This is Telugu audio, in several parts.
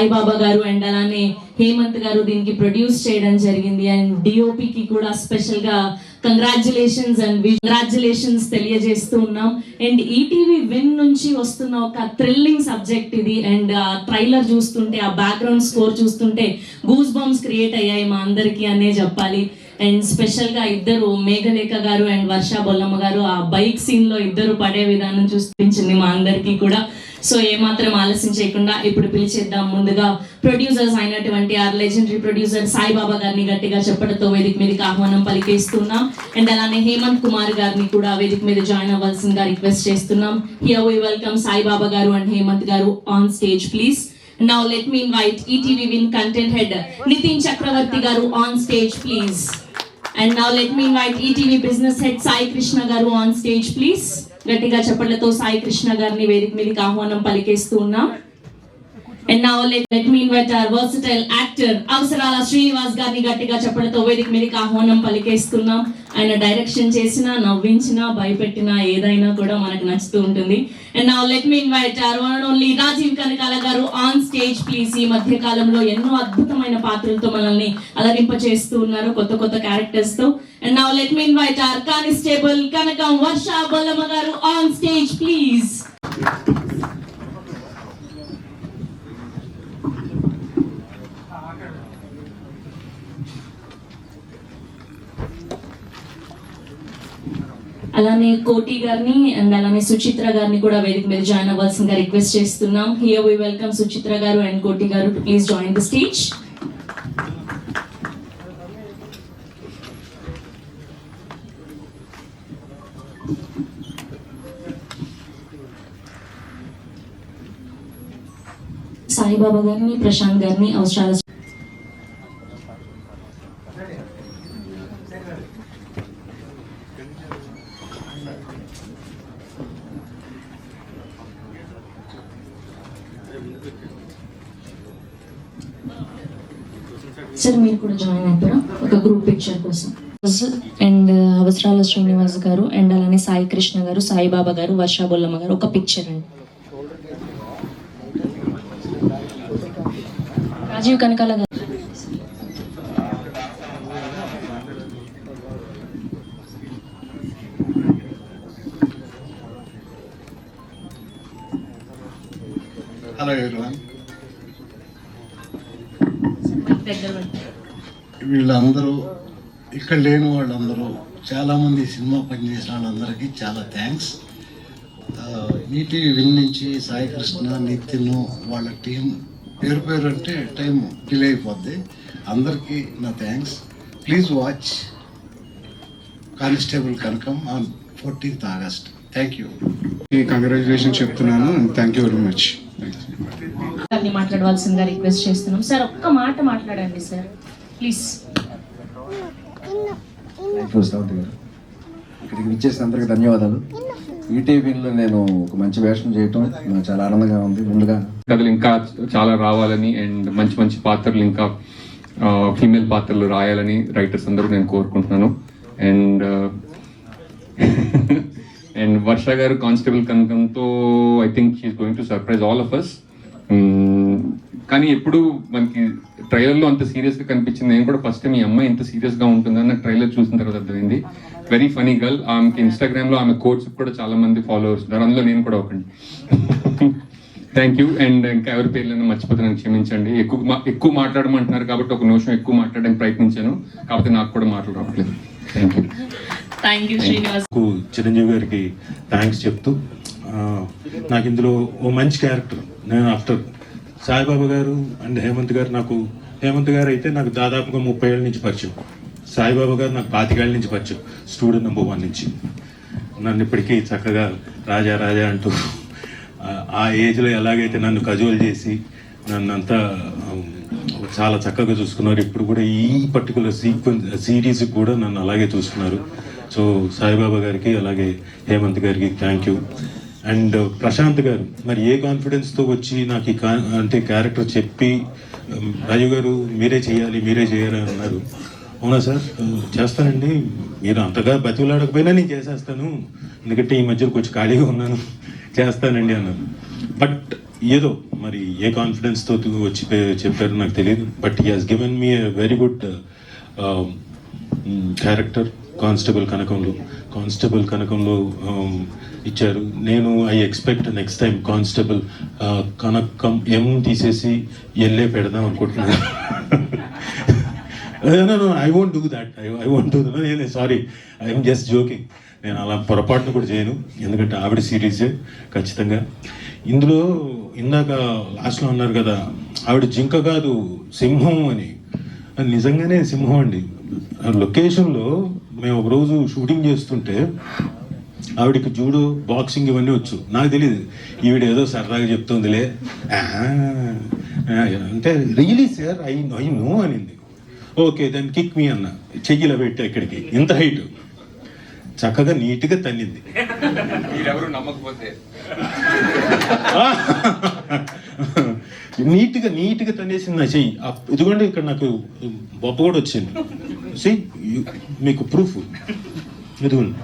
సాయిబాబా గారు అండ్ అలానే హేమంత్ గారు దీనికి ప్రొడ్యూస్ చేయడం జరిగింది. అండ్ డిఓపికి కూడా స్పెషల్ గా కంగ్రాచులేషన్స్ తెలియజేస్తూ ఉన్నాం. అండ్ ఈటీవీ విన్ నుంచి వస్తున్న ఒక థ్రిల్లింగ్ సబ్జెక్ట్ ఇది. అండ్ ఆ ట్రైలర్ చూస్తుంటే, ఆ బ్యాక్గ్రౌండ్ స్కోర్ చూస్తుంటే గూస్ బంప్స్ క్రియేట్ అయ్యాయి మా అందరికి అనే చెప్పాలి. అండ్ స్పెషల్ గా ఇద్దరు మేఘలేఖ గారు అండ్ వర్ష బొల్లమ్మ గారు ఆ బైక్ సీన్ లో ఇద్దరు పడే విధానం చూపించింది మా అందరికీ కూడా. సో ఏమాత్రం ఆలస్యం చేయకుండా ఇప్పుడు పిలిచేద్దాం. ముందుగా ప్రొడ్యూసర్స్ అయినటువంటి ఆర్ లెజెండరీ ప్రొడ్యూసర్ సాయిబాబా గారిని గట్టిగా చెప్పడంతో వేదిక మీదకి ఆహ్వానం పలికేస్తున్నాం. అండ్ అలానే హేమంత్ కుమార్ గారిని కూడా వేదిక మీద జాయిన్ అవ్వాల్సిందిగా రిక్వెస్ట్ చేస్తున్నాం. హియర్ వి వెల్కమ్ సాయిబాబా గారు అండ్ హేమంత్ గారు on stage please. Now let me invite ETV Win content head Nitin Chakravarti garu on stage please. And now let me invite ETV business head Sai Krishna garu on stage please. గట్టిగా చప్పట్లతో సాయి కృష్ణ గారిని వేదిక మీదకి ఆహ్వానం పలికేస్తూ ఉన్నాం. And now let me invite our versatile actor అవసరాల శ్రీనివాస్ గారిని గట్టిగా చప్పట్లతో వేదిక మీదకి ఆహ్వానం పలికేస్తున్నాం. ఆయన డైరెక్షన్ చేసినా, నవ్వించినా, భయపెట్టినా ఏదైనా కూడా మనకు నచ్చుతూ ఉంటుంది. And now let me invite our one and only Rajiv Kanakala గారు on stage please. ఈ మధ్య కాలంలో ఎన్నో అద్భుతమైన పాత్రలతో మనల్ని అలరింపచేస్తూ ఉన్నారు కొత్త కొత్త క్యారెక్టర్స్ తో. And now let me invite our constable Kanakam Varsha Bollamma garu on stage please. అలానే కోటి గారిని అండ్ అలానే సుచిత్ర గారిని కూడా వేదిక మీద జాయిన్ అవ్వాల్సిందిగా రిక్వెస్ట్ చేస్తున్నాం. హియర్ వి వెల్కమ్ సుచిత్ర గారు అండ్ కోటి గారు to please join the stage. Saibaba గారిని, ప్రశాంత్ గారిని అవసరాల సార్ మీరు కూడా జాయిన్ అవుతారా ఒక గ్రూప్ పిక్చర్ కోసం. అండ్ అవసరాల శ్రీనివాస్ గారు అండ్ అలానే సాయి కృష్ణ గారు, సాయిబాబా గారు, వర్ష బొల్లమ్మ గారు ఒక పిక్చర్ అండి. రాజీవ్ కనకాల గారు. Hello everyone. వీళ్ళందరూ ఇక్కడ లేని వాళ్ళందరూ చాలామంది సినిమా పనిచేసిన వాళ్ళందరికీ చాలా థ్యాంక్స్. ఈటీవీ విన్ నుంచి సాయి కృష్ణ, నితిన్ వాళ్ళ టీం పేరు పేరు అంటే టైం డిలే అయిపోద్ది. అందరికీ నా thanks. Please watch constable Kanakam on 14th August. Thank you. Congratulation చెప్తున్నాను. Thank you very much. మాట్లాడవలసిందిగా రిక్వెస్ట్ చేస్తున్నాం. సార్ ఒక్క మాట మాట్లాడండి సార్ ప్లీజ్. ఇక్కడికి విచ్చేసిన అందరికీ ధన్యవాదాలు. ఈటీవీలో నేను ఒక మంచి వేషం చేయటం నాకు చాలా ఆనందంగా ఉంది. ముందుగా కథలు ఇంకా చాలా రావాలని అండ్ మంచి మంచి పాత్రలు ఇంకా ఫీమేల్ పాత్రలు రాయాలని రైటర్స్ అందరూ నేను కోరుకుంటున్నాను. And and Varsha garu constable కనకంతో I think she is going to surprise all of us. కానీ ఎప్పుడు మనకి ట్రైలర్లో అంత సీరియస్గా కనిపించింది. నేను కూడా ఫస్ట్ టైం ఈ అమ్మాయి ఇంత సీరియస్గా ఉంటుందని నాకు ట్రైలర్ చూసిన తర్వాత అర్థమైంది. Very funny girl. ఆమెకి ఇన్స్టాగ్రామ్లో ఆమె కోట్స్ కూడా చాలా మంది ఫాలోవర్స్ ఉన్నారు, అందులో నేను కూడా ఒకటి. Thank you. అండ్ ఇంకా ఎవరి పేర్లను మర్చిపోతున్నాను, క్షమించండి. ఎక్కువ మాట్లాడమంటున్నారు కాబట్టి ఒక నిమిషం ఎక్కువ మాట్లాడడానికి ప్రయత్నించాను, కాకపోతే నాకు కూడా మాటలు రావట్లేదు. Thank you. Thank you Srinivas. Chiranjeevi గారికి థ్యాంక్స్ చెప్తూ, నాకు ఇందులో ఓ మంచి క్యారెక్టర్. నేను ఆఫ్టర్ సాయిబాబా గారు అండ్ హేమంత్ గారు, హేమంత్ గారు అయితే నాకు దాదాపుగా 30 ఏళ్ళ నుంచి పరిచయం. సాయిబాబా గారు నాకు 25 ఏళ్ళ నుంచి పరిచయం, స్టూడెంట్ నెంబర్ 1 నుంచి. నన్ను ఇప్పటికీ చక్కగా రాజా రాజా అంటూ ఆ ఏజ్లో ఎలాగైతే నన్ను కజువల్ చేసి నన్ను అంతా చాలా చక్కగా చూసుకున్నారు. ఇప్పుడు కూడా ఈ పర్టికులర్ సిరీస్ కూడా నన్ను అలాగే చూసుకున్నారు. సో సాయిబాబా గారికి అలాగే హేమంత్ గారికి థ్యాంక్ యూ. అండ్ ప్రశాంత్ గారు మరి ఏ కాన్ఫిడెన్స్తో వచ్చి నాకు ఈ అంటే క్యారెక్టర్ చెప్పి, రాజు గారు మీరే చేయాలి అన్నారు. అవునా సార్, చేస్తానండి, మీరు అంతగా బతిలాడకపోయినా నేను చేసేస్తాను, ఎందుకంటే ఈ మధ్యలో కొంచెం ఖాళీగా ఉన్నాను, చేస్తానండి అన్నారు. బట్ ఏదో మరి ఏ కాన్ఫిడెన్స్తో వచ్చి చెప్పారు నాకు తెలియదు, but he has given me a very good character constable కనకంలో ఇచ్చారు. నేను I expect next time constable Kanakam M తీసేసి ఎల్లే పెడదాం అనుకుంటున్నాను. I won't do that, sorry, I'm just joking. నేను అలా పొరపాటును కూడా చేయను, ఎందుకంటే ఆవిడ సీరీసే ఖచ్చితంగా. ఇందులో ఇందాక లాస్ట్లో అన్నారు కదా, ఆవిడ జింక కాదు సింహం అని. అది నిజంగానే సింహం అండి. లొకేషన్లో మేము ఒకరోజు షూటింగ్ చేస్తుంటే ఆవిడకి జూడో, బాక్సింగ్ ఇవన్నీ వచ్చు. నాకు తెలియదు, ఈవిడ ఏదో సరదాగా చెప్తుందిలే అంటే, రియలీ సార్ ఐ నో అనింది. ఓకే దెన్ కిక్ మీ అన్న, చెయ్యిలో పెట్టి ఇక్కడికి ఇంత హైట్ చక్కగా నీట్గా తన్నింది. మీరెవరు నమ్మకపోతే నీట్గా తన్నేసింది నా చెయ్యి. ఇదిగోండి ఇక్కడ నాకు బొప్ప కూడా వచ్చింది. మీకు ప్రూఫ్ ఇదిగోండి.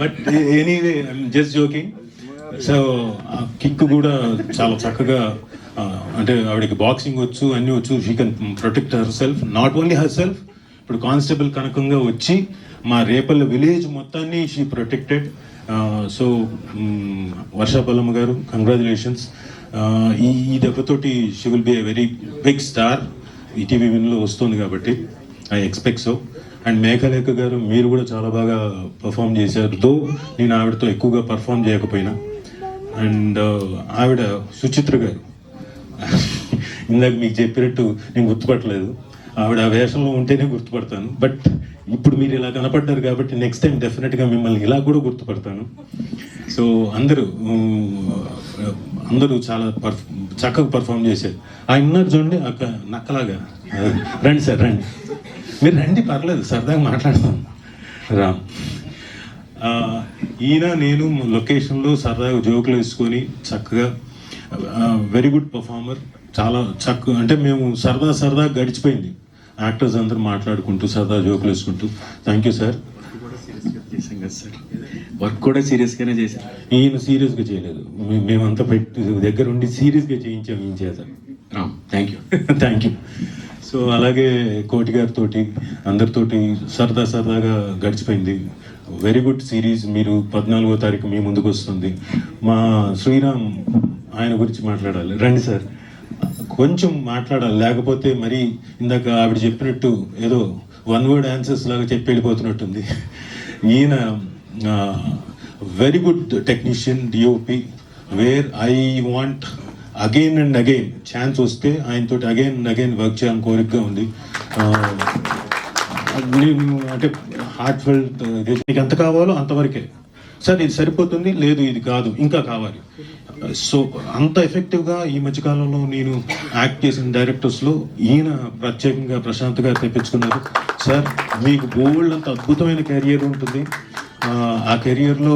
But anyway I'm just joking. So ఆ కిక్ కూడా చాలా చక్కగా, అంటే ఆవిడకి బాక్సింగ్ వచ్చు, అన్నీ వచ్చు. She can protect herself, not only herself. ఇప్పుడు కానిస్టేబుల్ కనకంగా వచ్చి మా రేపల్ల విలేజ్ మొత్తాన్ని she protected. So Varshapallamma garu, congratulations. ఈ దెబ్బతోటి she will be a very big star. ETV విన్లో వస్తుంది కాబట్టి I expect so. And Meghalekha garu, మీరు కూడా చాలా బాగా పర్ఫామ్ చేశారు, దో నేను ఆవిడతో ఎక్కువగా పర్ఫామ్ చేయకపోయినా. అండ్ ఆవిడ సుచిత్ర గారు, ఇందాక మీకు చెప్పినట్టు నేను గుర్తుపట్టలేదు, ఆవిడ ఆ వేషంలో ఉంటేనే గుర్తుపడతాను. బట్ ఇప్పుడు మీరు ఇలా కనపడ్డారు కాబట్టి నెక్స్ట్ టైం డెఫినెట్గా మిమ్మల్ని ఇలా కూడా గుర్తుపడతాను. సో అందరూ చాలా చక్కగా పర్ఫామ్ చేశారు. ఆయన ఉన్నారు చూడండి అక్క నక్కలాగా, రండి సార్ రండి, మీరు రండి, పర్లేదు, సరదాగా మాట్లాడతాం. రామ్, ఈయన నేను లొకేషన్లో సరదాగా జోకులు వేసుకొని చక్కగా, వెరీ గుడ్ పర్ఫార్మర్, చాలా చక్కగా, అంటే మేము సరదా గడిచిపోయింది యాక్టర్స్ అందరూ మాట్లాడుకుంటూ సరదా జోకులు వేసుకుంటూ. Thank you sir. వర్క్ కూడా సీరియస్గానే చేశారు. ఈయన సీరియస్గా చేయలేదు, మేమంతా పెట్టి దగ్గర ఉండి సీరియస్గా చేయించాం. Thank you. Thank you. So అలాగే కోటి గారితో అందరితోటి సరదాగా గడిచిపోయింది. Very good series. మీరు 14వ తారీఖు మీ ముందుకు వస్తుంది. మా శ్రీరామ్, ఆయన గురించి మాట్లాడాలి. రండి సార్, కొంచెం మాట్లాడాలి, లేకపోతే మరి ఇందాక ఆవిడ చెప్పినట్టు ఏదో వన్ వర్డ్ ఆన్సర్స్ లాగా చెప్పి వెళ్ళిపోతున్నట్టుంది. ఈయన very good technician, DOP, where I want again and again chance వస్తే ఆయనతో అగైన్ అండ్ అగైన్ వర్క్ చేయాలని కోరికగా ఉంది. నేను అంటే హార్ట్ ఫెల్ట్, మీకు ఎంత కావాలో అంతవరకే సార్, ఇది సరిపోతుంది, లేదు ఇది కాదు, ఇంకా కావాలి. సో అంత ఎఫెక్టివ్గా ఈ మధ్యకాలంలో నేను యాక్ట్ చేసిన డైరెక్టర్స్లో ఈయన ప్రత్యేకంగా ప్రశాంత్ గారు తెప్పించుకున్నారు. సార్ మీకు బోల్డ్ అంత అద్భుతమైన కెరియర్ ఉంటుంది, ఆ కెరియర్లో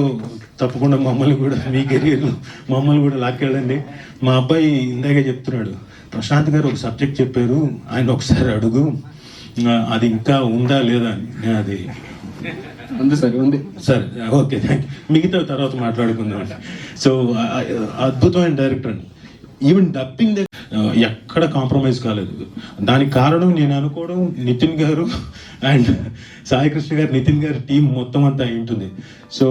తప్పకుండా మమ్మల్ని కూడా, మీ కెరియర్లో మమ్మల్ని కూడా లాక్కెళ్ళండి. మా అబ్బాయి ఇందాకే చెప్తున్నాడు, ప్రశాంత్ గారు ఒక సబ్జెక్ట్ చెప్పారు, ఆయన ఒకసారి అడుగు, అది ఇంకా ఉందా లేదా అని. అది ఉంది సార్, ఉంది. సరే ఓకే, థ్యాంక్ యూ. మిగతా తర్వాత మాట్లాడుకుందాం. సో అద్భుతమైన డైరెక్టర్ అండి. ఈవెన్ డబ్బింగ్ ఎక్కడ కాంప్రమైజ్ కాలేదు. దానికి కారణం నేను అనుకోవడం నితిన్ గారు అండ్ సాయికృష్ణ గారు, నితిన్ గారు టీం మొత్తం అంతా అయి ఉంటుంది. So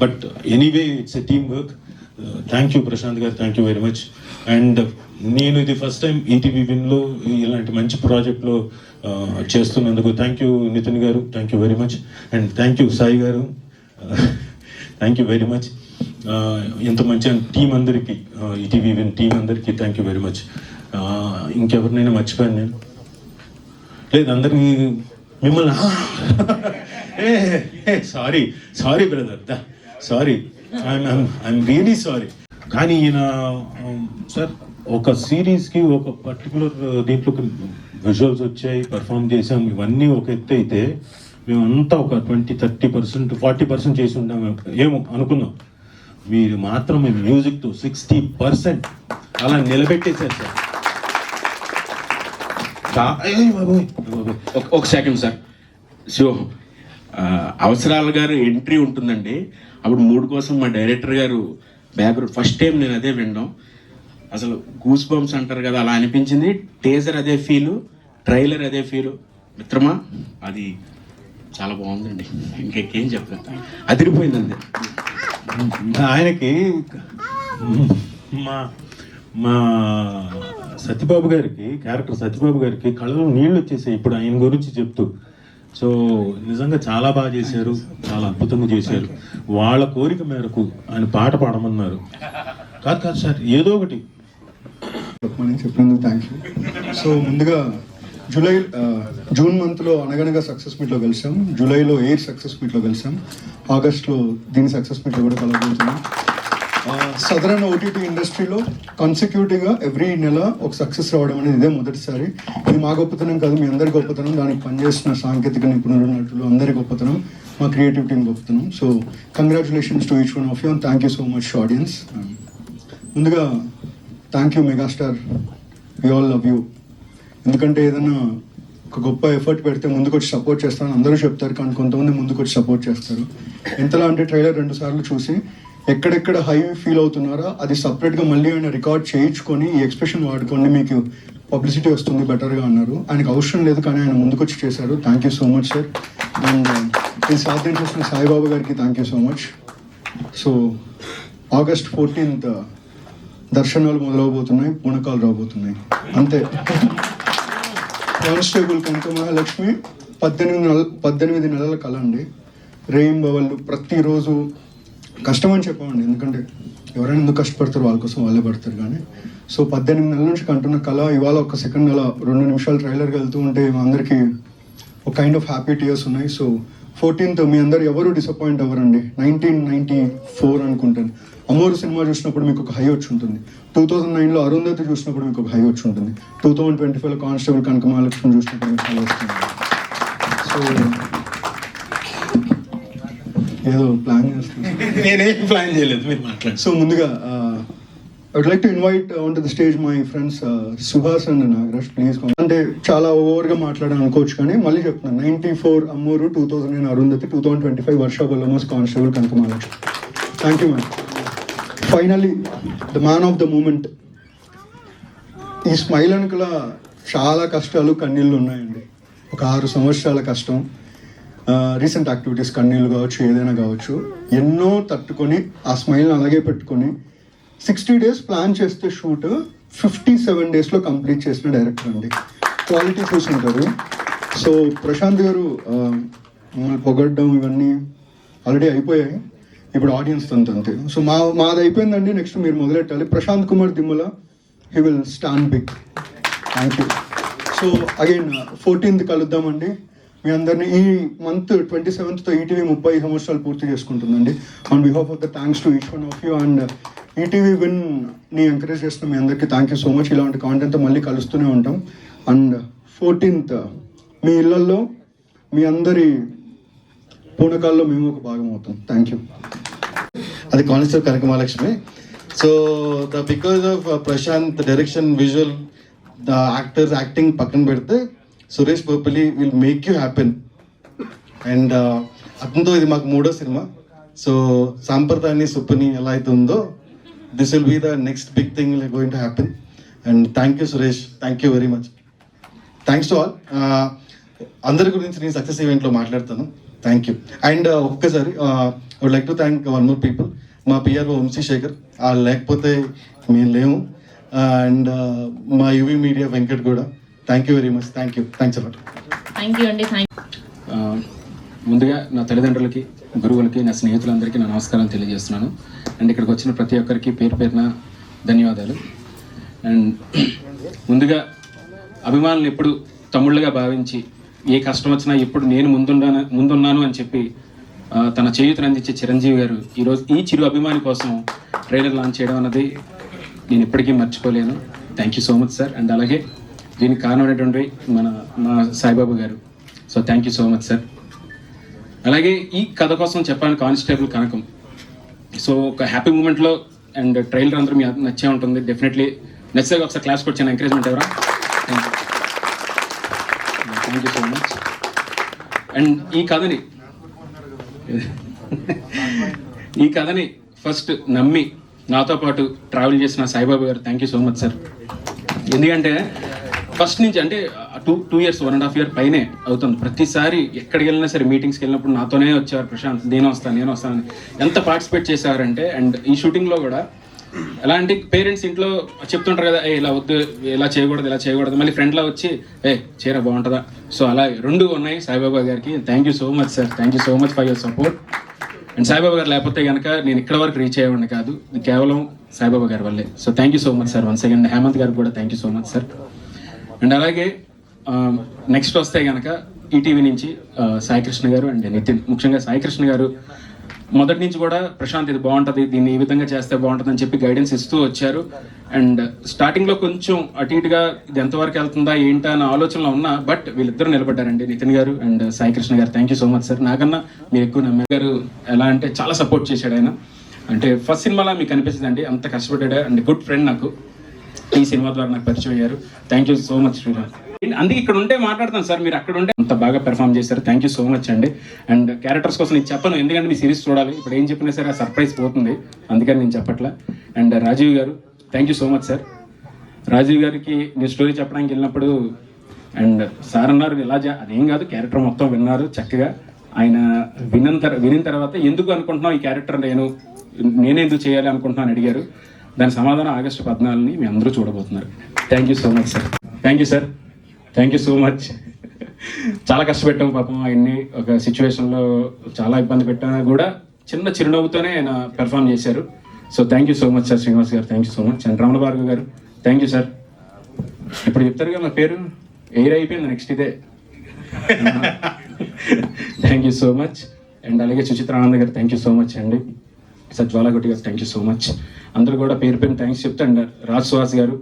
but anyway it's a team work. Thank you Prashanth garu, thank you very much. And నేను ఇది ఫస్ట్ టైం ఈటీవీ విన్లో ఇలాంటి మంచి ప్రాజెక్ట్లో చేస్తున్నందుకు థ్యాంక్ యూ నితిన్ గారు, thank you very much. And thank you Sai గారు, థ్యాంక్ యూ వెరీ మచ్. ఇంత మంచి టీం అందరికీ, ఈటీవీ విన్ టీం అందరికీ థ్యాంక్ యూ వెరీ మచ్. ఇంకెవరినైనా మర్చిపోయాను నేను? లేదు, అందరికీ మిమ్మల్ని sorry brother, sorry, I'm really sorry. కానీ ఈయన సార్ ఒక సిరీస్కి ఒక పర్టికులర్ దీంట్లో విజువల్స్ వచ్చాయి, పర్ఫామ్ చేసాం, ఇవన్నీ ఒక ఎత్తు అయితే మేమంతా ఒక 20-30% 40% చేసి ఉంటాం ఏమో అనుకున్నాం. మీరు మాత్రం మేము మ్యూజిక్తో 60% అలా నిలబెట్టేశారు సార్. ఒక సెకండ్ సార్. సో అవసరాల గారు ఎంట్రీ ఉంటుందండి, అప్పుడు 3 కోసం మా డైరెక్టర్ గారు బ్యాక్గ్రౌండ్ ఫస్ట్ టైం నేను అదే వినడం, అసలు గూస్ బంప్స్ అంటారు కదా అలా అనిపించింది. టీజర్ అదే ఫీలు, ట్రైలర్ అదే ఫీలు. మిత్రమా అది చాలా బాగుందండి, ఇంకేం చెప్పలేదు, అదిరిపోయిందండి. ఆయనకి మా మా సత్యబాబు గారికి, క్యారెక్టర్ సత్యబాబు గారికి కళ్ళలో నీళ్ళు వచ్చేసాయి ఇప్పుడు ఆయన గురించి చెప్తూ. సో నిజంగా చాలా బాగా చేశారు, చాలా అద్భుతంగా చేశారు. వాళ్ళ కోరిక మేరకు ఆయన పాట పాడమన్నారు. కాదు సార్, ఏదో ఒకటి చెప్పమని చెప్పినందుకు థ్యాంక్ యూ. సో ముందుగా జూన్ మంత్లో అనగనగా సక్సెస్ మీట్లో కలిసాం, జూలైలో ఎయిర్ సక్సెస్ మీట్లో కలిసాం, ఆగస్ట్లో దీని సక్సెస్ మీట్లో కూడా కలగబోతున్నాం. సదరన్ ఓటీటీ ఇండస్ట్రీలో కాన్సిక్యూటివ్గా ఎవ్రీ నెల ఒక సక్సెస్ రావడం అనేది ఇదే మొదటిసారి. ఇది మా గొప్పతనం కాదు, మీ అందరి గొప్పతనం, దానికి పనిచేస్తున్న సాంకేతిక నిపుణులు, నటులు అందరి గొప్పతనం, మా క్రియేటివ్ టీం గొప్పతనం. So congratulations to each one of you and thank you so much audience. ముందుగా thank you megastar, we all love you. ఎందుకంటే ఏదైనా ఒక గొప్ప ఎఫర్ట్ పెడితే ముందుకు వచ్చి సపోర్ట్ చేస్తారని అందరూ చెప్తారు, కానీ కొంతమంది ముందుకు వచ్చి సపోర్ట్ చేస్తారు. ఎంతలా అంటే ట్రైలర్ 2 సార్లు చూసి ఎక్కడెక్కడ హై ఫీల్ అవుతున్నారో అది సపరేట్గా మళ్ళీ ఆయన రికార్డ్ చేయించుకొని ఈ ఎక్స్ప్రెషన్ వాడుకోండి, మీకు పబ్లిసిటీ వస్తుంది బెటర్గా అన్నారు. ఆయనకు అవసరం లేదు కానీ ఆయన ముందుకు వచ్చి చేశారు. Thank you so much sir. And ఇది సాధ్యం చేసిన సాయిబాబా గారికి thank you so much. So August 14th దర్శనాలు మొదలవబోతున్నాయి, పూనకాలు రాబోతున్నాయి, అంతే. కానిస్టేబుల్ కనక మహాలక్ష్మి 18 నెలల కళ అండి. రేయింబవళ్ళు ప్రతిరోజు కష్టమని చెప్పమండి, ఎందుకంటే ఎవరైనా ఎందుకు కష్టపడతారు, వాళ్ళ కోసం వాళ్ళే పడతారు. కానీ సో 18 నెలల నుంచి కంటున్న కళ ఇవాళ ఒక సెకండ్ అలా 2 నిమిషాలు ట్రైలర్కి వెళ్తూ ఉంటే మా అందరికీ ఒక కైండ్ ఆఫ్ హ్యాపీ టీయర్స్ ఉన్నాయి. సో 14th మీ అందరు ఎవరు డిసప్పాయింట్ అవ్వరండి. 1994 అనుకుంటాను అమోరు సినిమా చూసినప్పుడు మీకు ఒక హై వచ్చి ఉంటుంది, 2009లో అరుంధతి చూసినప్పుడు మీకు ఒక హై వచ్చి ఉంటుంది, 2025లో కానిస్టేబుల్ కనక మహాలక్ష్మి చూసినప్పుడు మీకు హై వస్తుంది. సో ఏదో ప్లాన్ చేస్తుంది, నేనేం ప్లాన్ చేయలేదు, మీరు మాట్లాడు. సో ముందుగా I would like to invite on to the stage my friends Suhas and Nagaraj, please. అంటే చాలా ఓవర్గా మాట్లాడాను అనుకోవచ్చు, కానీ మళ్ళీ చెప్తున్నాను, 94 Ammoru, 2009 Arundhati, 2025 Varsha Bollamma's constable Kanaka Mahalakshmi. Thank you ma'am. Finally the man of the moment. ఈ స్మైల్ వెనుకల చాలా కష్టాలు, కన్నీళ్ళు ఉన్నాయండి. ఒక 6 సంవత్సరాల కష్టం, రీసెంట్ యాక్టివిటీస్, కన్నీళ్ళు కావచ్చు, ఏదైనా కావచ్చు, ఎన్నో తట్టుకొని ఆ స్మైల్ని అలాగే పెట్టుకొని 60 days ప్లాన్ చేస్తే షూట్ 57 daysలో కంప్లీట్ చేసిన డైరెక్టర్ అండి. క్వాలిటీ చూసి ఉంటారు. సో ప్రశాంత్ గారు మమ్మల్ని పొగడ్డం ఇవన్నీ ఆల్రెడీ అయిపోయాయి, ఇప్పుడు ఆడియన్స్ అంతే. సో మాది అయిపోయిందండి, నెక్స్ట్ మీరు మొదలెట్టాలి. Prashanth Kumar Dimmala, he will stand big. Thank you. So again 14th కలుద్దామండి. మీ అందరినీ ఈ మంత్ 27th ఈటీవీ 30 సంవత్సరాలు పూర్తి చేసుకుంటుందండి. On behalf of the thanks to each one of you and ETV విన్ని ఎంకరేజ్ చేస్తున్న మీ అందరికీ థ్యాంక్ యూ సో మచ్. ఇలాంటి కాంటెంట్తో మళ్ళీ కలుస్తూనే ఉంటాం. అండ్ 14th మీ ఇళ్లల్లో మీ అందరి పూనకాల్లో మేము ఒక భాగం అవుతాం. Thank you. అది constable Kanaka Mahalakshmi. So because of Prashanth direction, visual, the actors acting పక్కన పెడితే Suresh Boppali will make you happen. And అతనితో ఇది మాకు 3వ సినిమా. సో సాంప్రదాయాన్ని సుప్పని ఎలా అయితే ఉందో, this will be the next big thing going to happen. And thank you Suresh, thank you very much. Thanks to all. అందరి గురించి నేను సక్సెస్ ఈవెంట్లో మాట్లాడతాను. Thank you. అండ్ ఒక్కసారి I would like to thank 1 more people. మా పిఆర్ఓ వంశీశేఖర్, లేకపోతే మేము లేము. అండ్ మా యువి మీడియా వెంకట్ కూడా, thank you very much. Thank you. Thanks a lot. Thank you అండి. ముందుగా నా తల్లిదండ్రులకి, గురువులకి, నా స్నేహితులందరికీ నా నమస్కారం తెలియజేస్తున్నాను. అండ్ ఇక్కడికి వచ్చిన ప్రతి ఒక్కరికి పేరు పేరున ధన్యవాదాలు. అండ్ ముందుగా అభిమానులు ఎప్పుడు తమ్ముళ్ళుగా భావించి ఏ కష్టం వచ్చినా ఎప్పుడు నేను ముందున్నాను అని చెప్పి తన చేయూతను అందించే చిరంజీవి గారు ఈరోజు ఈ చిరు అభిమాని కోసం ట్రైలర్ లాంచ్ చేయడం అన్నది నేను ఎప్పటికీ మర్చిపోలేను. Thank you so much sir. And అలాగే దీనికి కారణమైనటువంటి మా సాయిబాబు గారు. So thank you so much sir. అలాగే ఈ కథ కోసం చెప్పాను కానిస్టేబుల్ కనకం. సో ఒక హ్యాపీ మూమెంట్లో అండ్ ట్రైలర్ అందరూ మీ నచ్చే ఉంటుంది. డెఫినెట్లీ నచ్చితే ఒకసారి క్లాస్ కొచ్చాను, ఎంకరేజ్మెంట్ ఎవరా. Thank you so much. And ఈ కథని ఈ కథని ఫస్ట్ నమ్మి నాతో పాటు ట్రావెల్ చేసిన సాయిబాబా గారు thank you so much sir. ఎందుకంటే ఫస్ట్ నుంచి అంటే 2 years 1.5 year పైనే అవుతుంది. ప్రతిసారి ఎక్కడికి వెళ్ళినా సరే మీటింగ్స్కి వెళ్ళినప్పుడు నాతోనే వచ్చేవారు, ప్రశాంత్ నేను వస్తాను ఎంత పార్టిసిపేట్ చేసేవారంటే. అండ్ ఈ షూటింగ్లో కూడా ఎలాంటి పేరెంట్స్ ఇంట్లో చెప్తుంటారు కదా, ఇలా వద్దు, ఇలా చేయకూడదు, మళ్ళీ ఫ్రెండ్లో వచ్చి చీర బాగుంటుందా. సో అలా 2 ఉన్నాయి సాయిబాబా గారికి. Thank you so much sir, thank you so much for your support. And Saibaba గారు లేకపోతే కనుక నేను ఇక్కడ వరకు రీచ్ అయ్యేవాడిని కాదు, ఇది కేవలం సాయిబాబా గారి వల్లే. So thank you so much sir once again. Hemanth గారికి కూడా thank you so much sir. And అలాగే నెక్స్ట్ వస్తే కనుక ఈటీవీ నుంచి సాయికృష్ణ గారు అండ్ నితిన్. ముఖ్యంగా సాయికృష్ణ గారు మొదటి నుంచి కూడా ప్రశాంత్ ఇది బాగుంటుంది, దీన్ని ఈ విధంగా చేస్తే బాగుంటుంది అని చెప్పి గైడెన్స్ ఇస్తూ వచ్చారు. అండ్ స్టార్టింగ్ లో కొంచెం అటు ఇటుగా ఇది ఎంతవరకు వెళ్తుందా ఏంటా అన్న ఆలోచనలో ఉన్నా, బట్ వీళ్ళిద్దరు నిలబడ్డారండి, నితిన్ గారు అండ్ సాయికృష్ణ గారు. Thank you so much sir. నాకన్నా మీరు ఎక్కువ నమ్మే గారు ఎలా అంటే చాలా సపోర్ట్ చేశాడు ఆయన. అంటే ఫస్ట్ సినిమాలో మీకు అనిపిస్తుంది అండి అంత కష్టపడ్డాడు. అండ్ గుడ్ ఫ్రెండ్ నాకు, ఈ సినిమా ద్వారా నాకు పరిచయం అయ్యారు. Thank you so much Sriram. అందుకే ఇక్కడ ఉంటే మాట్లాడతాను సార్, మీరు అక్కడ ఉంటే అంత బాగా పెర్ఫామ్ చేశారు. థ్యాంక్ యూ సో మచ్ అండి. అండ్ క్యారెక్టర్స్ కోసం నేను చెప్పను, ఎందుకంటే మీ సిరీస్ చూడాలి. ఇప్పుడు ఏం చెప్పినా సరే ఆ సర్ప్రైజ్ పోతుంది, అందుకని నేను చెప్పట్లా. అండ్ రాజీవ్ గారు thank you so much sir. Rajiv గారికి నేను స్టోరీ చెప్పడానికి వెళ్ళినప్పుడు అండ్ సార్ అన్నారు ఇలా అదేం కాదు, క్యారెక్టర్ మొత్తం విన్నారు చక్కగా. ఆయన వినిన తర్వాత ఎందుకు అనుకుంటున్నావు ఈ క్యారెక్టర్ నేనే ఎందుకు చేయాలి అనుకుంటున్నాను అడిగారు. దాని సమాధానం August 14 మీ అందరూ చూడబోతున్నారు. Thank you so much sir. Thank you sir, thank you so much. చాలా కష్టపెట్టాము పాపం ఆయన్ని, ఒక సిచ్యువేషన్లో చాలా ఇబ్బంది పెట్టినా కూడా చిన్న చిరునవ్వుతోనే ఆయన పెర్ఫామ్ చేశారు. So thank you so much sir. Srinivas garu thank you so much. And Ramana Bhargav garu thank you sir. ఇప్పుడు చెప్తారు కదా నా పేరు, ఎయిర్ అయిపోయింది నెక్స్ట్ ఇదే. Thank you so much. And అలాగే సుచిత్ర ఆనంద్ గారు థ్యాంక్ యూ సో మచ్ అండి. జ్వాలాగొట్టి గారు థ్యాంక్ యూ సో మచ్. అందరూ కూడా పేరు థ్యాంక్స్ చెప్తా. అండ్ రాజ్ సుహాస్ గారు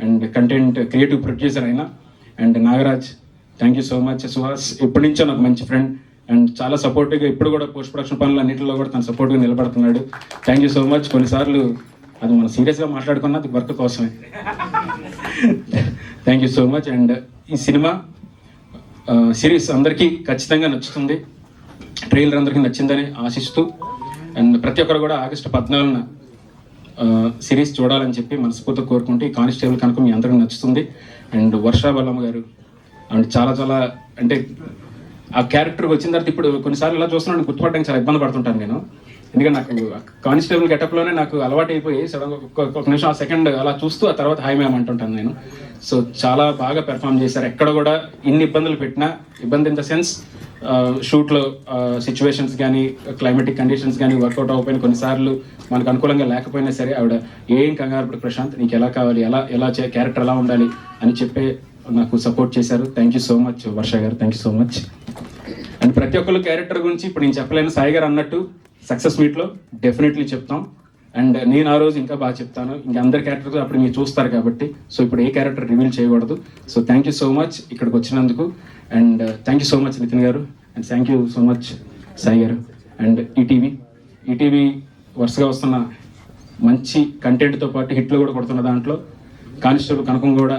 అండ్ కంటెంట్ క్రియేటివ్ ప్రొడ్యూసర్ అయినా. And Nagaraj thank you so much. Suhas ఎప్పటి నుంచో నాకు మంచి ఫ్రెండ్ అండ్ చాలా సపోర్టివ్గా, ఇప్పుడు కూడా పోస్ట్ ప్రొడక్షన్ పనులు అన్నింటిలో కూడా తను సపోర్ట్గా నిలబడుతున్నాడు. Thank you so much. కొన్నిసార్లు అది మనం సీరియస్గా మాట్లాడుకున్నది వర్క్ కోసమే. Thank you so much. And ఈ సినిమా సిరీస్ అందరికీ ఖచ్చితంగా నచ్చుతుంది, ట్రైలర్ అందరికీ నచ్చిందని ఆశిస్తూ అండ్ ప్రతి ఒక్కరు కూడా August 14 సిరీస్ చూడాలని చెప్పి మనస్ఫూర్తిగా కోరుకుంటే, ఈ కానిస్టేబుల్ కనుక మీ అందరికీ నచ్చుతుంది. అండ్ వర్షా బల్లమ్మ గారు అండ్ చాలా అంటే ఆ క్యారెక్టర్కి వచ్చిన తర్వాత ఇప్పుడు కొన్నిసార్లు ఇలా చూస్తున్నాను గుర్తుపట్టడానికి చాలా ఇబ్బంది పడుతుంటాను నేను. ఎందుకంటే నాకు కానిస్టేబుల్ గెటప్లోనే నాకు అలవాటు అయిపోయి సడన్గా ఒక నిమిషం ఆ సెకండ్ అలా చూస్తూ ఆ తర్వాత హాయ్ మ్యామ్ అంటుంటాను నేను. సో చాలా బాగా పెర్ఫామ్ చేశారు. ఎక్కడ కూడా ఇన్ని ఇబ్బందులు పెట్టినా, ఇబ్బంది ఇన్ ద సెన్స్ షూట్లో సిచ్యువేషన్స్ కానీ క్లైమేటిక్ కండిషన్స్ కానీ వర్కౌట్ అవ్వకపోయినా, కొన్నిసార్లు మనకు అనుకూలంగా లేకపోయినా సరే ఆవిడ ఏం కంగారు ప్రశాంత్ నీకు ఎలా కావాలి, ఎలా క్యారెక్టర్ ఎలా ఉండాలి అని చెప్పి నాకు సపోర్ట్ చేశారు. థ్యాంక్ యూ సో మచ్ వర్ష గారు, thank you so much. And ప్రతి ఒక్కరు క్యారెక్టర్ గురించి ఇప్పుడు నేను చెప్పలేను, సాయి గారు అన్నట్టు సక్సెస్ మీట్లో డెఫినెట్లీ చెప్తాం. అండ్ నేను ఆ రోజు ఇంకా బాగా చెప్తాను, ఇంకా అందరి క్యారెక్టర్స్ అప్పుడు మీరు చూస్తారు కాబట్టి. సో ఇప్పుడు ఏ క్యారెక్టర్ రివీల్ చేయకూడదు. So thank you so much ఇక్కడికి వచ్చినందుకు. And thank you so much Nithin garu. And thank you so much Sai garu. And ETV వరుసగా వస్తున్న మంచి కంటెంట్తో పాటు హిట్లు కూడా కొడుతున్న దాంట్లో కానిస్టేబుల్ కనకం కూడా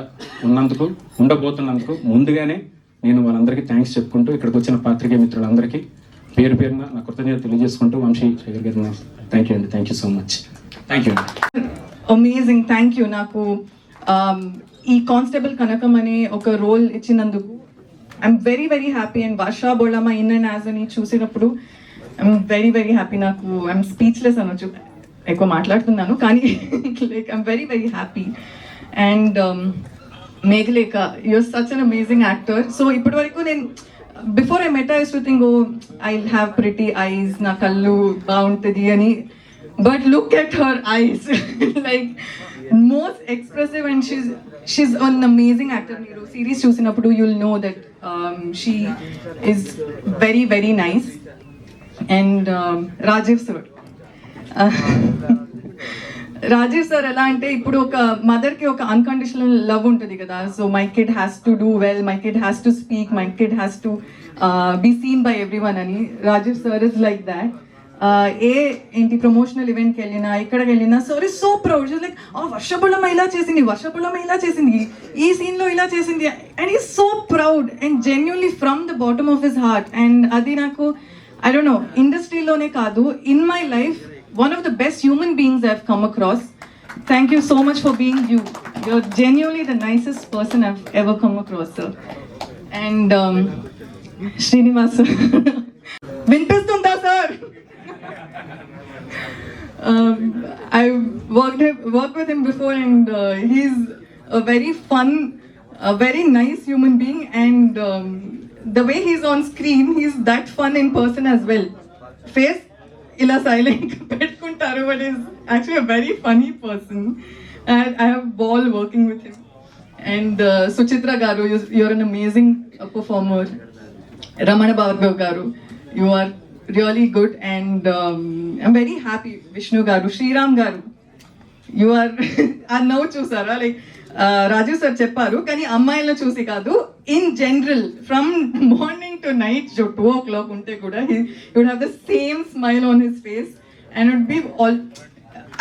ఉండబోతున్నందుకు ముందుగానే నేను వాళ్ళందరికీ థ్యాంక్స్ చెప్పుకుంటూ, ఇక్కడికి వచ్చిన పాత్రికేయ మిత్రులందరికీ పేరున నా కృతజ్ఞతలు తెలియజేసుకుంటూ వంశీ శేఖర్ గారు థ్యాంక్ యూ అండి. Thank you so much. Thank you అండి. Amazing, thank you. నాకు ఈ కానిస్టేబుల్ కనకం అనే ఒక రోల్ ఇచ్చినందుకు ఐఎమ్ వెరీ హ్యాపీ. అండ్ వర్షా బొల్లమ్మ ఇన్ అండ్ యాజ్ అని చూసినప్పుడు ఐఎమ్ వెరీ హ్యాపీ. నాకు ఐఎమ్ స్పీచ్లెస్ అనొచ్చు, ఎక్కువ మాట్లాడుతున్నాను కానీ like I'm very happy. And Meghalekha, you're such an amazing actor. So ఇప్పటి వరకు నేను before I met I use to think oh I have pretty eyes, నా కళ్ళు బాగుంటుంది అని. But look at her eyes, like most expressive and she's an amazing actor. మీరు సిరీస్ చూసినప్పుడు you'll know that she is very nice. And Rajiv sir ఎలా అంటే, ఇప్పుడు ఒక మదర్కి ఒక అన్కండిషనల్ లవ్ ఉంటుంది కదా. So my kid has to do well, my kid has to speak, my kid has to be seen by everyone అని. Rajeev sir is like that. ఏంటి ప్రమోషనల్ ఈవెంట్కి వెళ్ళినా ఎక్కడికి వెళ్ళినా sir is so proud. Like Varshabullamma ఇలా చేసింది, ఈ సీన్లో ఇలా చేసింది, and is so proud and genuinely from the bottom of his heart. And అది నాకు I don't know, industry lone kaadu, in my life, one of the best human beings I've come across. Thank you so much for being you. You're genuinely the nicest person I've ever come across, sir. And Srinivas, Vinpistunda, sir. I worked with him before, and he's a very fun, a very nice human being, and the way he's on screen, he's that fun in person as well. Face ila silent pettukuntaru, but is actually a very funny person, and I have ball working with him. And Suchitra garu, you're an amazing performer. Ramana Bhargav garu, you are really good, and I'm very happy. Vishnu garu, Sriram garu, you are now chusara, like Raju sir చెప్పారు, కానీ అమ్మాయిలను చూసి కాదు, in general from morning to night 2 o'clock ఉంటే కూడా he would have the same smile on his face, and would be all,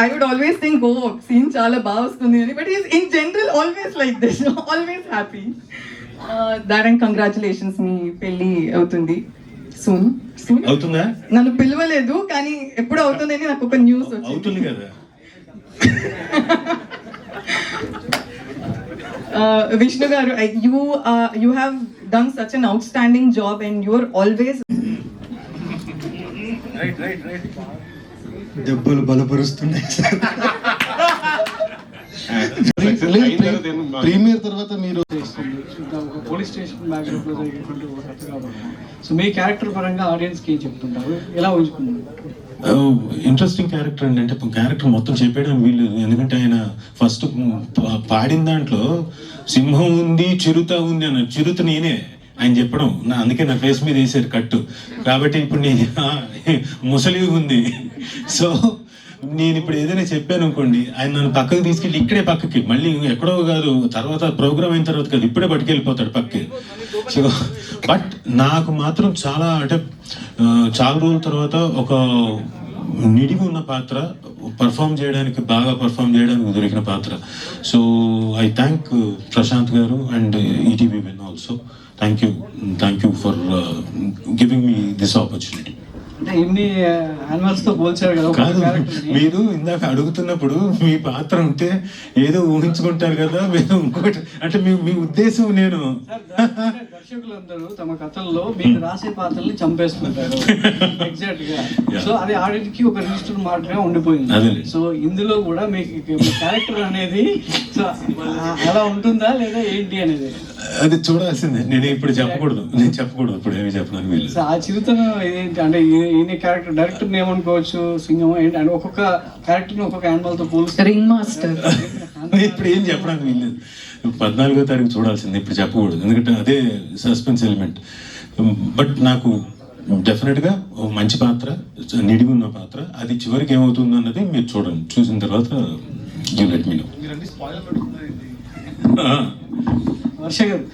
I would always think, oh, scene చాలా బాగా వస్తుంది అని, but he's in general always like this, always happy. That and congratulations, మీ పెళ్ళి అవుతుంది soon. అవుతుందా? నన్ను పిలవలేదు, కానీ ఎప్పుడు అవుతుందని నాకు ఒక న్యూస్ వచ్చింది. అవుతుంది కదా. Vishnu garu, you have done such an outstanding job, and you are always దెబ్బలు బలపరుస్తున్నాయి సార్. ప్రీమియర్ తర్వాత మీరు ఒక పోలీస్ స్టేషన్ బ్యాక్డ్రాప్ లో జరిగేటువంటి ఒక కథ కాబట్టి, సో మీ క్యారెక్టర్ పరంగా ఆడియన్స్ కి ఏం చెప్తుంటారు, ఎలా ఊహించుకున్నారు? ఇంట్రెస్టింగ్ క్యారెక్టర్ అండి. అంటే క్యారెక్టర్ మొత్తం చెప్పేయడానికి వీలు, ఎందుకంటే ఆయన ఫస్ట్ పాడిన దాంట్లో సింహం ఉంది, చిరుత ఉంది అన్న, చిరుత నేనే ఆయన చెప్పడం, అందుకే నా ఫేస్ మీద వేసారు కట్టు. కాబట్టి ఇప్పుడు నేను ముసలి ఉంది. సో నేను ఇప్పుడు ఏదైనా చెప్పాను అనుకోండి, ఆయన నన్ను పక్కకు తీసుకెళ్ళి ఇక్కడే పక్కకి, మళ్ళీ ఎక్కడో కాదు, తర్వాత ప్రోగ్రామ్ అయిన తర్వాత కాదు, ఇప్పుడే పట్టుకెళ్ళిపోతాడు పక్కకి. సో బట్ నాకు మాత్రం చాలా, అంటే చాలా రోజుల తర్వాత ఒక నిడివి ఉన్న పాత్ర, బాగా పర్ఫామ్ చేయడానికి దొరికిన పాత్ర. సో ఐ థ్యాంక్ ప్రశాంత్ గారు and ETV win also. Thank you for giving me this opportunity. అంటే ఇన్ని యానిమల్స్ తో పోల్చారు కదా కాదు, మీరు ఇందాక అడుగుతున్నప్పుడు మీ పాత్ర ఉంటే ఏదో ఊహించుకుంటారు కదా, మీరు ఇంకొకటి అంటే మీ ఉద్దేశం. నేను దర్శకులందరూ తమ కథల్లో మీరు రాసే పాత్రల్ని చంపేస్తుంటారు ఎగ్జాక్ట్ గా. సో అది ఆడియన్స్ కి ఒక రిజిస్టర్ మార్క్ గా ఉండిపోయింది. సో ఇందులో కూడా మీకు క్యారెక్టర్ అనేది అలా ఉంటుందా లేదా ఏంటి అనేది అది చూడాల్సిందే. నేను ఇప్పుడు చెప్పకూడదు ఇప్పుడు ఏమి చెప్పడానికి వీలు. ఆ చిరుతనం ఏంటి అంటే ఈయన క్యారెక్టర్ డైరెక్టర్ ఏమనుకోవచ్చు, సింగం ఏంటి అంటే ఒక్కొక్క క్యారెక్టర్ ఒక్కొక్క యానిమల్ తో పోలిస్తే రింగ్ మాస్టర్. ఇప్పుడు ఏం చెప్పడానికి వీల్లేదు. 14వ తారీఖు చూడాల్సిందే, ఇప్పుడు చెప్పకూడదు, ఎందుకంటే అదే సస్పెన్స్ ఎలిమెంట్. బట్ నాకు డెఫినెట్గా మంచి పాత్ర, నిడివి ఉన్న పాత్ర, అది చివరికి ఏమవుతుంది అన్నది మీరు చూడండి, చూసిన తర్వాత యూ లెట్ మీ నో. వర్ష గారు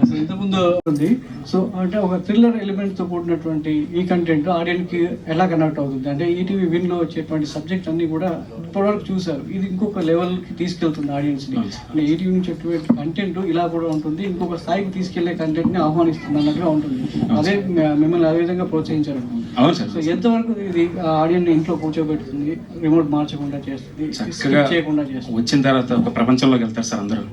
అసలు ఇంతకుముందు ఉంది, సో అంటే ఒక థ్రిల్లర్ ఎలిమెంట్ తో కూడినటువంటి ఈ కంటెంట్ ఆడియన్స్ కి ఎలా కనెక్ట్ అవుతుంది? అంటే ఈటీవీ విన్ లో వచ్చేటువంటి సబ్జెక్ట్ అన్ని కూడా ఇప్పటివరకు చూసారు, ఇది ఇంకొక లెవెల్ కి తీసుకెళ్తుంది ఆడియన్స్ ని. అంటే ఈటీవీ నుంచి వచ్చేటువంటి కంటెంట్ ఇలా కూడా ఉంటుంది, ఇంకొక స్థాయికి తీసుకెళ్లే కంటెంట్ ని ఆహ్వానిస్తుంది అన్నట్టుగా ఉంటుంది. అదే మిమ్మల్ని ఆ విధంగా ప్రోత్సహించారు. సో ఎంతవరకు ఇది ఆడియన్స్ ఇంట్లో కూర్చోబెడుతుంది, రిమోట్ మార్చకుండా చేస్తుంది, చేయకుండా చేస్తుంది? వచ్చిన తర్వాత ఒక ప్రపంచంలోకి వెళ్తారు సార్. అందరూ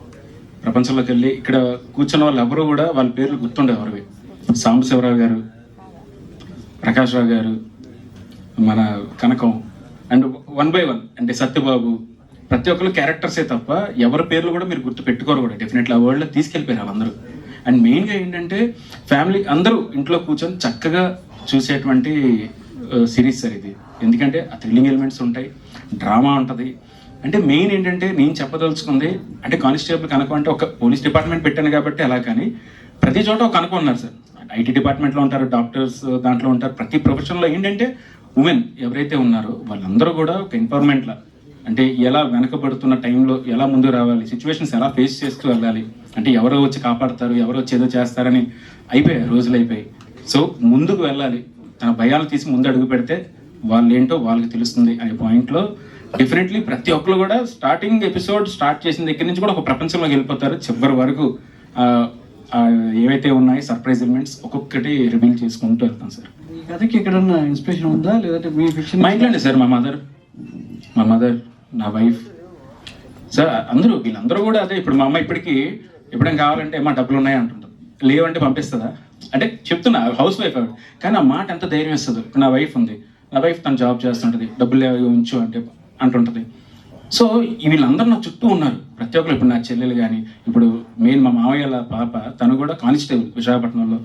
ప్రపంచంలోకి వెళ్ళి ఇక్కడ కూర్చున్న వాళ్ళు ఎవరు కూడా వాళ్ళ పేర్లు గుర్తుండే ఎవరివి. సాంబశివరావు గారు, ప్రకాష్ రావు గారు, మన కనకం, అండ్ 1 by 1 అంటే సత్యబాబు, ప్రతి ఒక్కరు క్యారెక్టర్సే తప్ప ఎవరి పేర్లు కూడా మీరు గుర్తు పెట్టుకోరు కూడా. డెఫినెట్లీ ఆ వరల్డ్లో తీసుకెళ్ళిపోయారు వాళ్ళందరూ. అండ్ మెయిన్గా ఏంటంటే ఫ్యామిలీ అందరూ ఇంట్లో కూర్చొని చక్కగా చూసేటువంటి సిరీస్ సార్ ఇది. ఎందుకంటే ఆ థ్రిల్లింగ్ ఎలిమెంట్స్ ఉంటాయి, డ్రామా ఉంటుంది. అంటే మెయిన్ ఏంటంటే నేను చెప్పదలుచుకుంది, అంటే కానిస్టేబుల్ కనుక అంటే ఒక పోలీస్ డిపార్ట్మెంట్ పెట్టాను కాబట్టి అలా, కానీ ప్రతి చోట ఒక కనుక ఉన్నారు సార్. ఐటీ డిపార్ట్మెంట్లో ఉంటారు, డాక్టర్స్ దాంట్లో ఉంటారు. ప్రతి ప్రొఫెషన్లో ఏంటంటే ఉమెన్ ఎవరైతే ఉన్నారో వాళ్ళందరూ కూడా ఒక ఎంపవర్మెంట్లా, అంటే ఎలా వెనకబడుతున్న టైంలో ఎలా ముందుకు రావాలి, సిచ్యువేషన్స్ ఎలా ఫేస్ చేస్తూ వెళ్ళాలి, అంటే ఎవరో వచ్చి కాపాడతారు, ఎవరో వచ్చి ఏదో చేస్తారని అయిపోయాయి, రోజులు అయిపోయి. సో ముందుకు వెళ్ళాలి, తన భయాలు తీసి ముందు అడుగు పెడితే వాళ్ళు ఏంటో వాళ్ళకి తెలుస్తుంది అనే పాయింట్లో డెఫినెట్లీ ప్రతి ఒక్కరు కూడా స్టార్టింగ్ ఎపిసోడ్ స్టార్ట్ చేసిన దగ్గర నుంచి కూడా ఒక ప్రపంచంలోకి వెళ్ళిపోతారు. చివరి వరకు ఏవైతే ఉన్నాయో సర్ప్రైజ్ ఎలిమెంట్స్ ఒక్కొక్కటి రివీల్ చేసుకుంటూ వెళ్తాం సార్. ఈ కథకి ఎక్కడన్నా ఇన్స్పిరేషన్ ఉందా లేదంటే మీ ఫిక్షన్ మా ఇంట్లోనే సార్ మా మదర్ నా వైఫ్ సార్ అందరూ వీళ్ళందరూ కూడా అదే. ఇప్పుడు మా అమ్మ ఇప్పటికీ ఎప్పుడైనా కావాలంటే మా డబ్బులు ఉన్నాయి అంటుంటుంది, లేవంటే పంపిస్తుందా అంటే చెప్తున్నా, హౌస్ వైఫ్ ఆవిడ, కానీ ఆ మాట ఎంత ధైర్యం ఇస్తుంది. ఇప్పుడు నా వైఫ్ ఉంది, నా వైఫ్ తను జాబ్ చేస్తుంటుంది, డబ్బులు ఉంచు అంటే అంటుంటుంది. సో వీళ్ళందరూ నా చుట్టూ ఉన్నారు ప్రతి ఒక్కరు. ఇప్పుడు నా చెల్లెలు కానీ, ఇప్పుడు మెయిన్ మా మావయ్య పాప తను కూడా కానిస్టేబుల్ విశాఖపట్నంలో.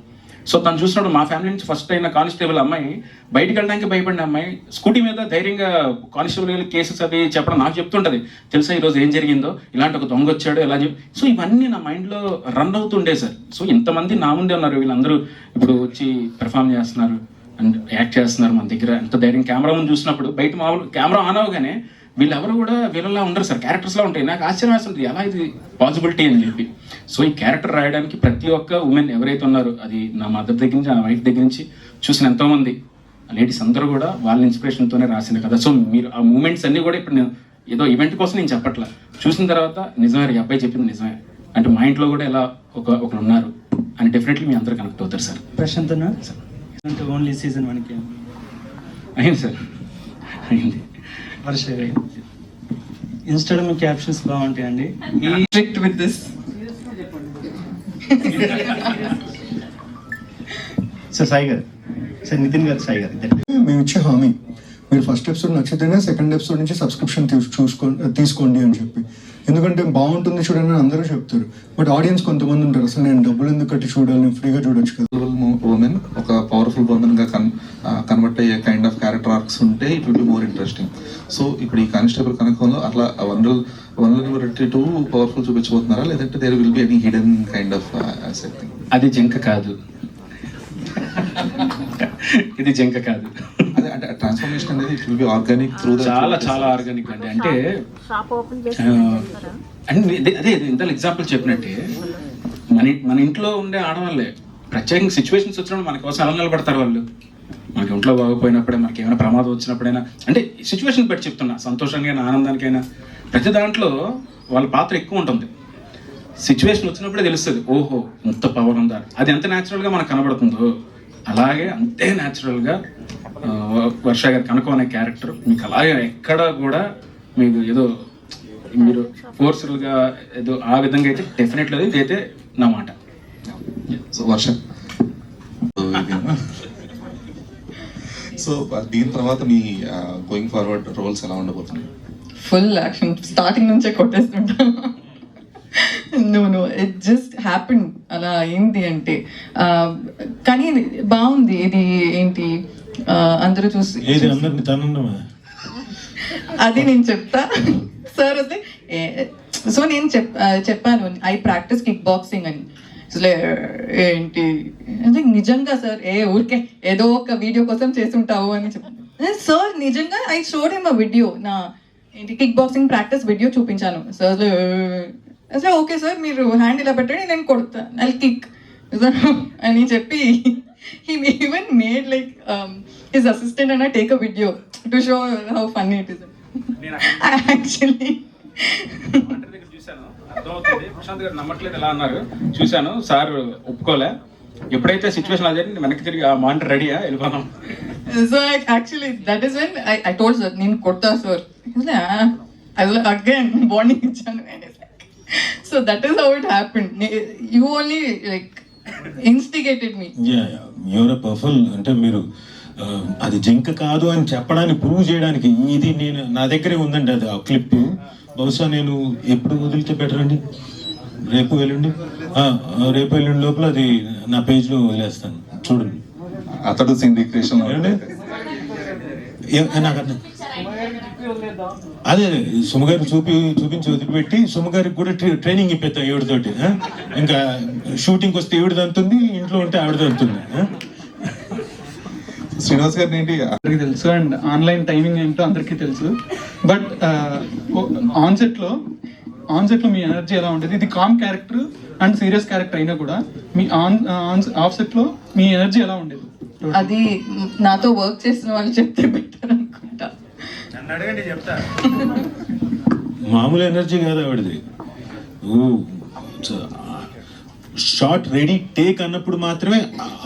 సో తను చూసినప్పుడు మా ఫ్యామిలీ నుంచి ఫస్ట్ అయిన కానిస్టేబుల్ అమ్మాయి, బయటికి వెళ్ళడానికి భయపడిన అమ్మాయి స్కూటీ మీద ధైర్యంగా కానిస్టేబుల్ కేసెస్ అవి చెప్పడం నాకు చెప్తుంటది. తెలుసా ఈరోజు ఏం జరిగిందో, ఇలాంటి ఒక దొంగ వచ్చాడు ఇలా చెప్పి. సో ఇవన్నీ నా మైండ్లో రన్ అవుతుండే సార్. సో ఇంతమంది నా ముందే ఉన్నారు, వీళ్ళందరూ ఇప్పుడు వచ్చి పెర్ఫామ్ చేస్తున్నారు అండ్ యాక్ట్ చేస్తున్నారు మన దగ్గర. ఎంత ధైర్యం కెమెరా ముందు చూసినప్పుడు, బయట మామూలు కెమెరా ఆన్ అవగానే వీళ్ళెవరు కూడా వీళ్ళలా ఉండరు సార్, క్యారెక్టర్స్లా ఉంటాయి. నాకు ఆశ్చర్యం వేస్తుంది ఎలా ఇది పాసిబిలిటీ అని చెప్పి. సో ఈ క్యారెక్టర్ రాయడానికి ప్రతి ఒక్క ఉమెన్ ఎవరైతే ఉన్నారో, అది నా మదర్ దగ్గర నుంచి, నా వైఫ్ దగ్గర నుంచి చూసిన ఎంతోమంది లేడీస్ అందరూ కూడా వాళ్ళ ఇన్స్పిరేషన్తోనే రాసిన కదా. సో మీరు ఆ మూమెంట్స్ అన్నీ కూడా ఇప్పుడు నేను ఏదో ఈవెంట్ కోసం నేను చెప్పట్లా, చూసిన తర్వాత నిజమే ఈ అబ్బాయి చెప్పింది నిజమే అంటే మా ఇంట్లో కూడా ఇలా ఒకరు ఉన్నారు అని డెఫినెట్లీ మీ అందరూ కనెక్ట్ అవుతారు సార్. ప్రశాంత్ అంటే ఓన్లీ సీజన్ 1కి అయింది సార్, అయింది. వర్ష ఇన్స్టాగ్రామ్ క్యాప్షన్స్ బాగుంటాయండి. ఈ strict with this. Sir Sai గారు, సార్ నితిన్ గారు, సాయి గారు మేము ఇచ్చే హామీ, మీరు ఫస్ట్ ఎపిసోడ్ నచ్చితేనే సెకండ్ ఎపిసోడ్ నుంచి సబ్స్క్రిప్షన్ తీసుకోండి అని చెప్పి. ఎందుకంటే బాగుంటుంది చూడండి అని అందరూ చెప్తారు, బట్ ఆడియన్స్ కొంతమంది ఉంటారు అసలు నేను డబ్బులు ఎందుకు కట్టి చూడాలి, నేను ఫ్రీగా చూడొచ్చు కదా. ఉమెన్ ఒక పవర్ఫుల్ ఉమెన్ గా కన్వర్ట్ అయ్యే కైండ్ ఆఫ్ క్యారెక్టర్ ఆర్క్స్ ఉంటే it will be more interesting. So ఇప్పుడు ఈ కానిస్టేబుల్ కనకంలో అట్లా వనరబిలిటీ టు పవర్ఫుల్ చూపించబోతున్నారా, లేదంటే there will be any hidden kind of thing? అది జంక కాదు, ఇది జంక కాదు. అదే అంటే ట్రాన్స్ఫర్మేషన్ అనేది it will be organic through చాలా చాలా ఆర్గానిక్ అండి. అంటే అదే ఇంత ఎగ్జాంపుల్ చెప్పినట్టే మన ఇంట్లో ఉండే ఆడవాళ్ళే ప్రత్యేకంగా సిచ్యువేషన్స్ వచ్చినప్పుడు మన కోసం ఎలా నిలబడతారు వాళ్ళు. మనకి ఇంట్లో బాగోపోయినప్పుడే, మనకి ఏమైనా ప్రమాదం వచ్చినప్పుడైనా, అంటే సిచ్యువేషన్ బట్టి చెప్తున్నా, సంతోషానికైనా ఆనందానికైనా ప్రతి దాంట్లో వాళ్ళ పాత్ర ఎక్కువ ఉంటుంది. సిచ్యువేషన్ వచ్చినప్పుడే తెలుస్తుంది, ఓహో ఇంత పవర్ ఉందా. అది ఎంత న్యాచురల్గా మనకు కనబడుతుందో అలాగే అంతే న్యాచురల్గా వర్ష గారి కనకం అనే క్యారెక్టర్ మీకు అలాగే ఎక్కడ కూడా మీకు ఏదో మీరు ఫోర్స్ఫుల్గా ఏదో ఆ విధంగా అయితే డెఫినెట్లీ ఇదైతే నా మాట. సో వర్ష, సో దీని తర్వాత మీ గోయింగ్ ఫార్వర్డ్ రోల్స్ ఎలా ఉండబోతున్నాయి? ఫుల్ యాక్షన్ స్టార్టింగ్ నుంచే కొట్టేస్తుంటాం. నో ఇట్ జస్ట్ హ్యాపెన్ అలా ఏంటి అంటే, కానీ బాగుంది ఇది. ఏంటి అందరూ చూసి అది నేను చెప్తా సార్. అయితే సో నేను చెప్పాను ఐ ప్రాక్టీస్ కిక్ బాక్సింగ్ అని. అసలు ఏంటి అంటే నిజంగా సార్ ఊరికే ఏదో ఒక వీడియో కోసం చేస్తుంటావు అని చెప్పాను సార్. నిజంగా I showed him a video, నా ఏంటి కిక్ బాక్సింగ్ ప్రాక్టీస్ వీడియో చూపించాను సార్. అసలు ఓకే సార్ మీరు హ్యాండ్ ఇలా పెట్టండి నేను కొడతాను, ఐ కిక్ అని చెప్పి he even made like his assistant and I take a video to show how funny it is. Actually Prashanth గారు నమ్మట్లేదు ఎలా అన్నారు చూశాను సార్, ఒప్పుకోలే. ఎప్పుడైతే సిచ్యువేషన్ అదే వెనక్కి తిరిగి ఆ మానిటర్ రెడీయా వెళ్ళిపోతాం. So actually that is when I told sir నేను కొడతా sir. I will again warning ఇచ్చాను. So that is how it happened. You only like instigated me. Your పర్ఫుల్ అంటే మీరు అది జింక కాదు అని చెప్పడానికి ప్రూవ్ చేయడానికి ఇది నేను నా దగ్గరే ఉందండి అది ఆ క్లిప్. బహుశా నేను ఎప్పుడు వదిలితే బెటర్ అండి, రేపు ఎల్లుండి లోపల అది నా పేజ్లో వదిలేస్తాను చూడండి. అతడు సీన్ రిక్రియేషన్ నాకు అదే సుమగారు చూపించి వదిలిపెట్టి సుమగారికి కూడా ట్రైనింగ్ ఇప్పేస్తాం ఈవిడతోటి. ఇంకా షూటింగ్కి వస్తే ఈవిడది అంతుంది, ఇంట్లో ఉంటే ఆవిడది అంతుంది. శ్రీనివాస్ గారిని ఏంటి అందరికీ తెలుసు అండ్ ఆన్లైన్ టైమింగ్ ఏంటో అందరికీ తెలుసు. బట్ ఆన్ సెట్లో మీ ఎనర్జీ ఎలా ఉంటుంది? ఇది calm character and serious character అయినా కూడా మీ ఆఫ్ సెట్లో మీ ఎనర్జీ ఎలా ఉండేది? అది నాతో వర్క్ చేసిన వాళ్ళు చెప్తే బెటర్ అనుకుంటా. నన్ను అడగండి చెప్తా. మామూలు ఎనర్జీ కాదు ఆవిడది. షార్ట్ రెడీ టేక్ అన్నప్పుడు మాత్రమే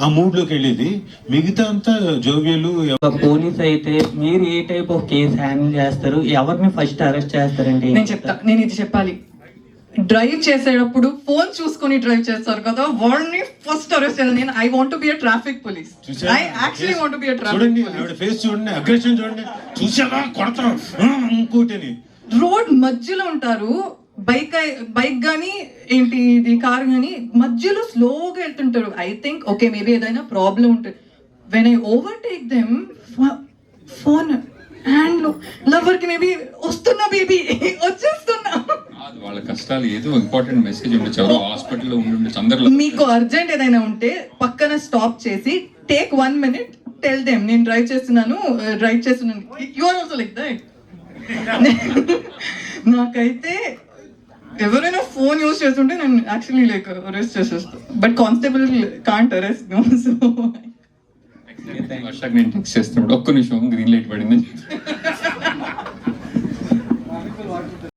ఆ మూడ్లోకి వెళ్ళేది. మిగతా అంతా జోవ్యాలు. పోలీస్ అయితే మీరు ఏ టైప్ ఆఫ్ కేసు హ్యాండిల్ చేస్తారు, ఎవరిని ఫస్ట్ అరెస్ట్ చేస్తారండి? నేను ఇది చెప్పాలి. డ్రైవ్ చేసేటప్పుడు ఫోన్ చూసుకొని డ్రైవ్ చేస్తారు కదా, వాళ్ళని ఫస్ట్ అరెస్ట్ చేయాలి. నేను I want be a traffic police. I actually want be a traffic చూడండి, పోలీస్. ఆవిడ ఫేస్ చూడండి, అగ్రెషన్ చూడండి, చూసావా కొడతాం ఇంకోటని. రోడ్ మధ్యలో ఉంటారు, బైక్ గానీ ఏంటి ఇది కార్ గానీ మధ్యలో స్లోగా వెళ్తుంటారు. ఐ థింక్ ఓకే మేబీ ఏదైనా ప్రాబ్లం ఉంటుంది. When I overtake them, phone hand లో లవర్ కి మేబీ వస్తున్నా బేబీ వచ్చేస్తున్నా. వాళ్ళ కష్టాలు ఏదో ఇంపార్టెంట్ మెసేజ్ ఉండొచ్చు, ఎవరో హాస్పిటల్లో ఉండొచ్చు. అందరిలో మీకు అర్జెంట్ ఏదైనా ఉంటే పక్కన స్టాప్ చేసి టేక్ 1 minute, టెల్ దెమ్ నేను డ్రైవ్ చేస్తున్నాను. You are also like that. నాకైతే ఎవరైనా ఫోన్ యూజ్ చేస్తుంటే నేను యాక్చువల్లీ లైక్ అరెస్ట్ చేసేస్తాను. But constable can't arrest no. So వర్షాకి నేను టెక్స్ట్ చేస్తున్నప్పుడు ఒక్క నిమిషం గ్రీన్ లైట్ పడింది.